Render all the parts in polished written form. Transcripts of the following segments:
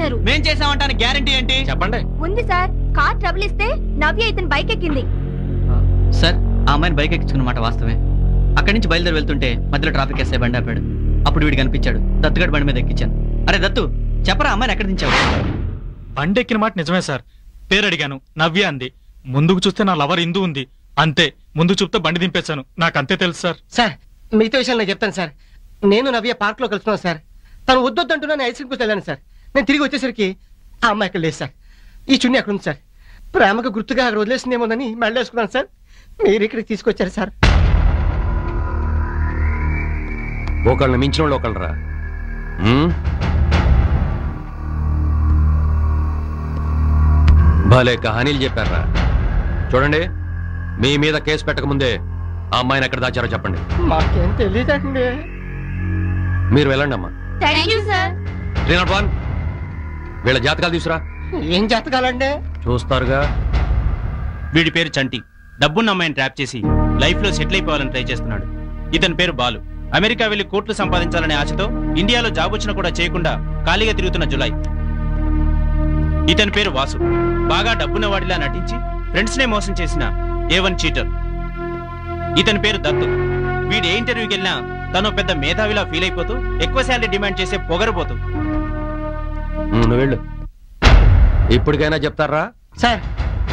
చేశారు. మేం చేసామంటానికి గ్యారంటీ ఏంటి చెప్పండి. ఉంది సార్, కార్ ట్రబుల్ ఇస్తే నవ్య ఇతను బైక్ ఎక్కింది. సార్ ఆ అమ్మాయిని బైక్ ఎక్కించుకున్నమాట వాస్తవమే. అక్కడి నుంచి బయలుదేరి వెళ్తుంటే మధ్యలో ట్రాఫిక్ వేస్తే బండి ఆపాడు. అప్పుడు వీడు కనిపించాడు. దత్తుగడ బండి మీద ఎక్కించాను. అరే దత్తు చెప్పరా అమ్మాయిని ఎక్కడ దించావు? బండి ఎక్కిన మాట నిజమే సార్. పేరు అడిగాను, నవ్య అంది. ముందుకు చూస్తే నా లవర్ ఇందు ఉంది. అంతే, ముందు చూపుతో బండి దింపేశాను. నాకు అంతే తెలుసు సార్. సార్ మిగతా విషయాలు నేను చెప్తాను సార్. నేను నవ్య పార్క్ లో కలుసుకున్నాను సార్. తను వద్దొద్దంటున్నా నేను ఐస్ క్రీమ్ కోసం వెళ్ళాను సార్. నేను తిరిగి వచ్చేసరికి ఆ అమ్మాయి అక్కడ లేదు సార్. ఈ చున్నీ అక్కడ ఉంది సార్. ప్రేమకు గుర్తుగా అక్కడ వదిలేసిందేమోనని మెళ్ళేసుకున్నాను సార్. మీరు ఇక్కడికి తీసుకొచ్చారు సార్. ఒకళ్ళని మించిన వాళ్ళు ఒకళ్ళరా. భలే కహానీలు చెప్పారా. చూడండి, మీ మీద కేసు పెట్టకముందే ఆ అమ్మాయిని ఎక్కడ దాచారో చెప్పండి. మాకేం తెలియదండి. మీరు వెళ్ళండి అమ్మా. వీళ్ళ జాతకాలు తీసురా. ఏం జాతకాలండి? చూస్తారుగా. వీడి పేరు చంటి. డబ్బున్న అమ్మాయిని ట్రాప్ చేసి లైఫ్ లో సెటిల్ అయిపోవాలని ట్రై చేస్తున్నాడు. ఇతని పేరు బాలు. అమెరికా వెళ్లి కోట్లు సంపాదించాలనే ఆశతో ఇండియాలో జాబ్ వచ్చినా కూడా చేయకుండా ఖాళీగా తిరుగుతున్న జులై. ఇతని పేరు వాసు. బాగా డబ్బున్న వాడిలా నటించి ఫ్రెండ్స్ నే మోసం చేసిన A1 చీటర్. ఇతని పేరు దత్తు. వీడు ఏ ఇంటర్వ్యూకి వెళ్ళినా తను పెద్ద మేధావిలా ఫీల్ అయిపోతూ ఎక్కువ శాలరీ డిమాండ్ చేసే పొగరపోతూ. నువ్వు వెళ్ళు. ఇప్పటికైనా చెప్తారా? సార్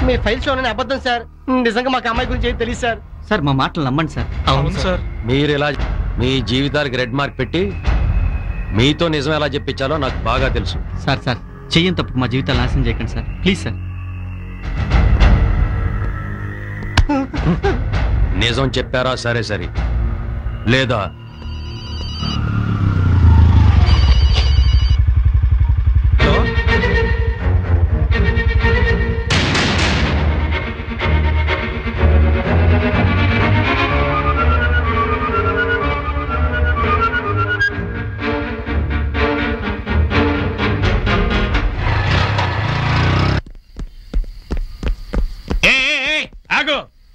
మీ ఫైల్స్ లోనే అబద్ధం సార్. నిజంగా మాకు అమ్మాయి గురించి ఏం తెలియదు సార్. సార్ మా మాటలు నమ్మండి సార్. అవును సార్. మీరు ఇలా మీ జీవితాలకి రెడ్ మార్క్ పెట్టి మీతో నిజం ఎలా చెప్పించాలో నాకు బాగా తెలుసు. సార్ సార్ చెయ్యని తప్పుకు మా జీవితాలు నాశనం చేయకండి సార్, ప్లీజ్ సార్. నిజం చెప్పారా సరే సరే, లేదా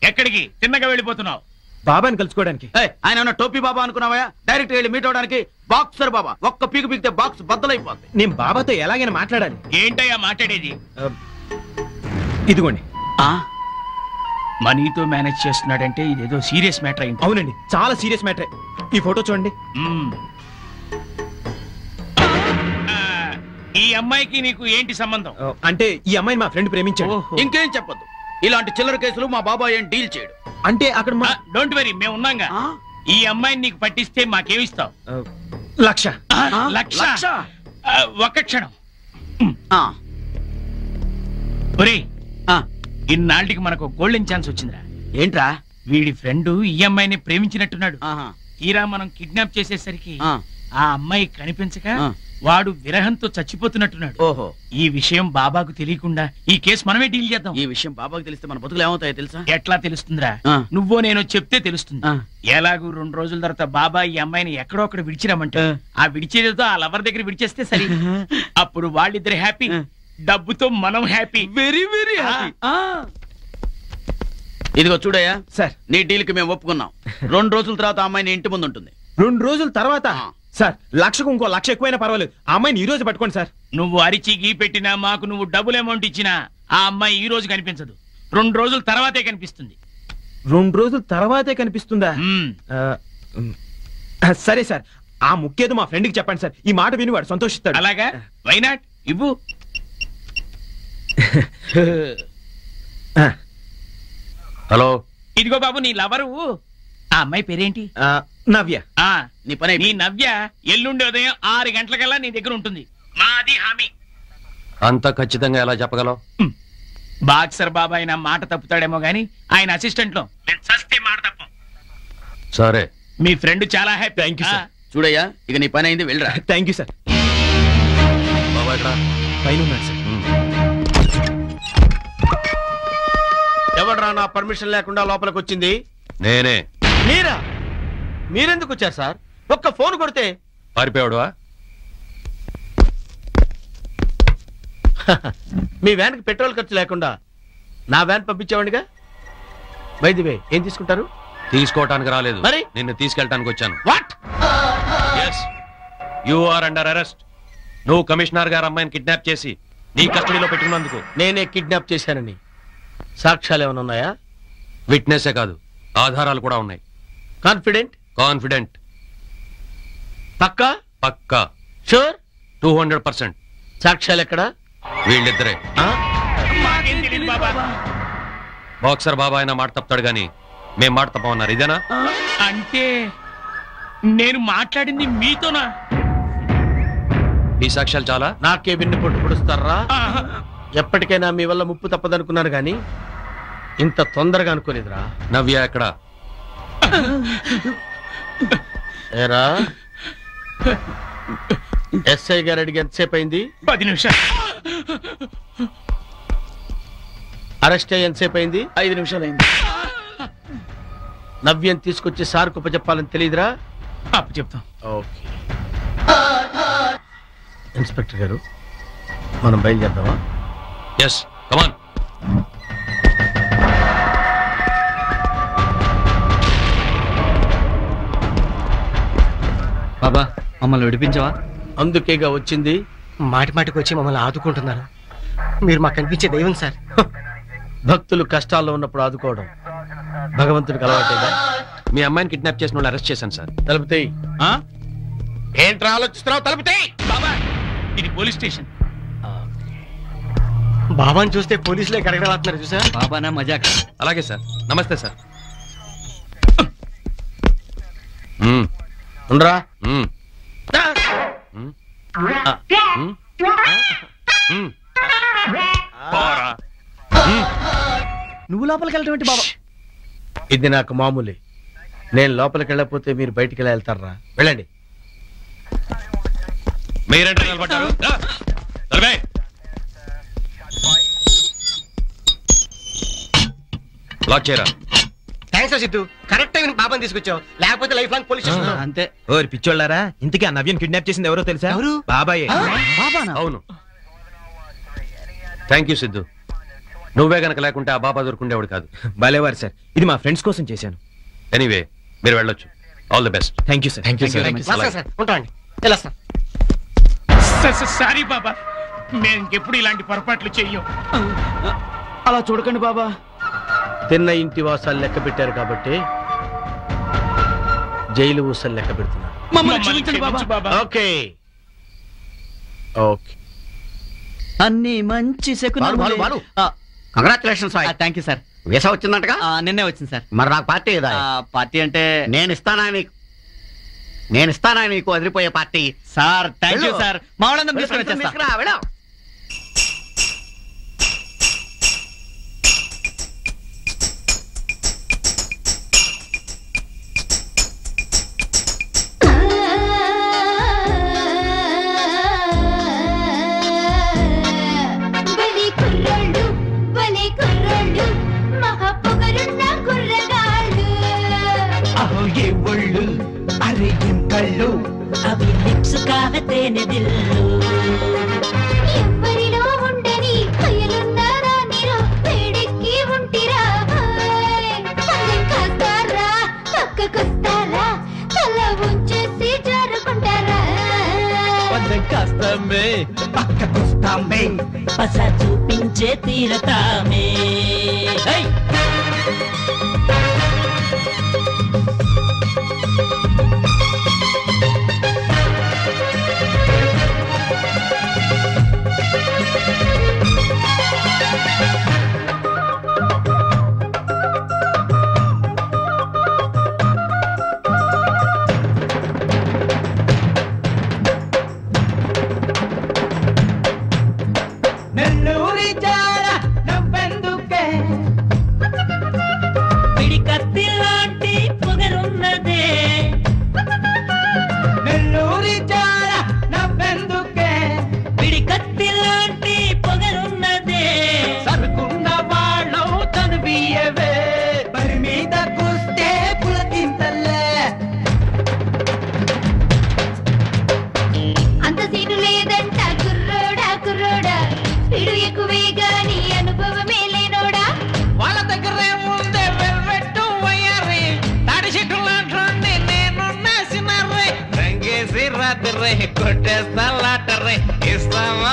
ఎక్కడికి తిన్నగా వెళ్ళిపోతున్నావు? బాబాని కలుసుకోవడానికి. ఆయన టోపీ బాబా అనుకున్నావా? డైరెక్ట్ వెళ్ళి మీట్ అవడానికి బాక్సర్ బాబా. ఒక్క పీకు పీకితే బాక్స్ బద్దలైపోతుంది. నేను బాబాతో ఎలాగైనా మాట్లాడాలి. ఏంటయ్యా మాట్లాడేది? ఇదిగోండి. మనీతో మేనేజ్ చేస్తున్నాడంటే ఇదేదో సీరియస్ మ్యాటర్ అయింది. అవునండి, చాలా సీరియస్ మ్యాటర్. ఈ ఫోటో చూడండి. ఈ అమ్మాయికి నీకు ఏంటి సంబంధం? అంటే ఈ అమ్మాయిని మా ఫ్రెండ్ ప్రేమించాడు. ఇంకేం చెప్పొద్దు. ఇలాంటి చిల్లర కేసులు మా బాబా ఏం డీల్ చేయడు. అంటే అక్కడ డోంట్ వెరీ, మేము ఉన్నాగా. ఈ అమ్మాయిని నీకు పట్టిస్తే మాకేమిస్తావు? 1,00,000. ఒక్క క్షణం. ఒరేయ్, ఇన్నాళ్ళకి మనకు గోల్డెన్ ఛాన్స్ వచ్చిందిరా. ఏంట్రా? వీడి ఫ్రెండ్ ఈ అమ్మాయిని ప్రేమించినట్టున్నాడు. తీరా మనం కిడ్నాప్ చేసేసరికి ఆ అమ్మాయి కనిపించక వాడు విరహంతో చచ్చిపోతున్నట్టున్నాడు. ఓహో, ఈ విషయం బాబాకు తెలియకుండా ఈ కేసు మనమే డీల్ చేద్దాం. ఈ విషయం బాబాకు తెలిస్తే మన బతుకులు ఏమవుతాయో తెలుసా? ఎట్లా తెలుస్తుందిరా? నువ్వో నేను చెప్తే తెలుస్తుంది. ఎలాగూ 2 రోజుల తర్వాత బాబా ఈ అమ్మాయిని ఎక్కడో అక్కడ విడిచిరామంటే ఆ విడిచేదో ఆ లవర్ దగ్గర విడిచేస్తే సరే. అప్పుడు వాళ్ళిద్దరు హ్యాపీ, డబ్బుతో మనం హ్యాపీ. Very very happy. ఇదిగో చూడయ్యా సార్, నీ డీల్ కి మేము ఒప్పుకున్నాం. 2 రోజుల తర్వాత అమ్మాయిని ఇంటి ముందు ఉంటుంది. 2 రోజుల తర్వాత? సార్, 1,00,000కు ఇంకో 1,00,000 ఎక్కువైనా పర్వాలేదు. ఆ అమ్మాయిని ఈ రోజు పట్టుకోండి సార్. నువ్వు అరిచి గీ పెట్టినా మాకు నువ్వు డబుల్ అమౌంట్ ఇచ్చినా ఆ అమ్మాయి ఈ రోజు కనిపించదు. 2 రోజుల తర్వాతే కనిపిస్తుంది. 2 రోజుల తర్వాతే కనిపిస్తుందా? సరే సార్, ఆ ముఖ్యేదో మా ఫ్రెండ్కి చెప్పండి సార్. ఈ మాట విని వాడు సంతోషిస్తాడు. అలాగా? వైనాట్ ఇవ్వు. హలో, ఇదిగో బాబు నీ లవరు. ఆ అమ్మాయి పేరేంటి? నవ్య. నీ పని నీ నవ్య ఎల్లుండి ఉదయం 6 గంటలకల్లా నీ దగ్గర ఉంటుంది. మాది హామీ. అంత ఖచ్చితంగా ఎలా చెప్పగలవు? బాక్సర్ బాబా ఆయన మాట తప్పుతాడేమో గాని ఆయన అసిస్టెంట్ లో నేను చస్తే మాట తప్ప. సరే, మీ ఫ్రెండ్ చాలా హ్యాపీ. Thank you sir. చూడయ్యా, ఇక నీ పని అయింది, వెళ్ళరా. Thank you sir. బాబా ఎక్కడ? పైన ఉన్నాడు సార్. ఎవడరా నా పర్మిషన్ లేకుండా లోపలికి వచ్చింది? నేనే. మీరా? మీరెందుకు వచ్చారు సార్? ఒక్క ఫోన్ కొడితే పారిపోయాడువా? మీ వ్యాన్ కి పెట్రోల్ ఖర్చు లేకుండా నా వ్యాన్ పంపించేవాడిగా. బై ది వే, ఏం తీసుకుంటారు? తీసుకోవటానికి రాలేదు, మరి నిన్ను తీసుకెళ్ళటానికి వచ్చాను. What? yes, you are under arrest. నువ్వు కమిషనర్ గారు అమ్మాయిని కిడ్నాప్ చేసి నీ కస్టడీలో పెట్టుకున్నందుకు. నేనే కిడ్నాప్ చేశానని సాక్ష్యాలు ఏమైనా ఉన్నాయా? విట్నెస్సే కాదు, ఆధారాలు కూడా ఉన్నాయి. కాన్ఫిడెంట్? కాన్ఫిడెంట్. పక్కా? పక్కా. షూర్? 200%. సాక్ష్యాలు ఎక్కడా? వీళ్ళిద్దరే. బాక్సర్ బాబా అయినా మాట తప్పుతాడు గాని మేం మాట తప్పమన్నారు, ఇదేనా? అంటే నేను మాట్లాడింది మీతోనా? ఈ సాక్ష్యాలు చాలా? నాకే విన్ను పొట్టు పొడుస్తారా? ఎప్పటికైనా మీ వల్ల ముప్పు తప్పదనుకున్నాను గాని ఇంత తొందరగా అనుకోలేదురా. నవ్య ఎక్కడ? ఏరా ఎస్ఐ గారు అడిగి ఎంతసేపు అయింది? 10 నిమిషాలు. అరెస్ట్ అయ్యి ఎంతసేపు అయింది? 5 నిమిషాలు అయింది. నవ్యం తీసుకొచ్చి సార్ కుప్ప చెప్పాలని తెలియదురా? అప్పు చెప్తాం. ఓకే. ఇన్స్పెక్టర్ గారు మనం బయలుదేరదామా? ఎస్, కమాన్. బాబా మమ్మల్ని విడిపించవా? అందుకేగా వచ్చింది. మాటి మాటికి వచ్చి మమ్మల్ని ఆదుకుంటున్నారు. మీరు మాకు కనిపించే దైవం సార్. భక్తులు కష్టాల్లో ఉన్నప్పుడు ఆదుకోవడం భగవంతుడికి అలవాటేగా. మీ అమ్మాయిని కిడ్నాప్ చేసిన వాళ్ళు అరెస్ట్ చేశాను సార్. తలుపుతాయి. ఏంట్రా ఆలోచిస్తున్నావు? తలుపుతాయి. బాబా ఇది పోలీస్ స్టేషన్. బాబాని చూస్తే పోలీసులే గడగడలాడుతున్నారు చూసా. బాబానా మజాక్. అలాగే సార్. నమస్తే సార్. ఉండరా. నువ్వు లోపలికి వెళ్ళటం ఏంటి బాబా? ఇది నాకు మామూలే. నేను లోపలికి వెళ్ళకపోతే మీరు బయటికి ఎలా వెళ్తారా? వెళ్ళండి. మీరేంటి నిలబడ్డారు? లాక్ చేయరా. థ్యాంక్స్ సిద్ధు, కరెక్ట్ టైం బాబాని తీసుకొచ్చావు, లేకపోతే లైఫ్ లాంగ్ పోలీస్ స్టేషన్. అంతే. ఓరి పిచ్చోళ్ళారా, ఇంతకీ ఆ నవ్యను కిడ్నాప్ చేసింది ఎవరో తెలుసా? ఎవరు? బాబాయే. బాబానా? అవును. Thank you Siddhu. నువ్వే గనక లేకుంటే ఆ బాబా దొరుకుండేవాడు కాదు. బాలేవారు సార్, ఇది మా ఫ్రెండ్స్ కోసం చేశాను. ఎనీవే మీరు వెళ్ళొచ్చు. All the best. Thank you sir. Thank you, sir. వస్తాను సార్, ఉంటాండి. వెళ్ళొస్తాం. సారీ బాబా, మేము ఇంకెప్పుడు ఇలాంటి పొరపాట్లు చెయ్యం. అలా చూడకండి బాబా. తిన్న ఇంటి వాసాలు లెక్క పెట్టారు కాబట్టి జైలు ఊసలు లెక్క పెడుతున్నారు. మమ్మల్ని క్షమించండి బాబా. Okay okay. అన్ని మంచి శకునాలు. Congratulations. Thank you sir. Visa వచ్చిందంటగా? నిన్నే వచ్చింది సార్. మరి నాకు పార్టీ ఏదా? పార్టీ అంటే నేను ఇస్తానా నీకు అదిరిపోయే party. Sir thank you sir. మా వాళ్ళందరం తీసుకొని వచ్చేస్తా. తీసుకురా, వెళ్ళు. అవి లిప్స్ కావతేనే దిల్లు. ఎవరిలో ఉండని కయ్యలున్నారా నీరు వేడెక్కి ఉంటిరా. కాస్తారా పక్కకొస్తారా, తల ఉంచేసి జారుకుంటారా. కాస్తామే పక్కకొస్తామే, పస చూపించే తీరతామే. కొట్టేస్తా లాటరే. ఇస్తావా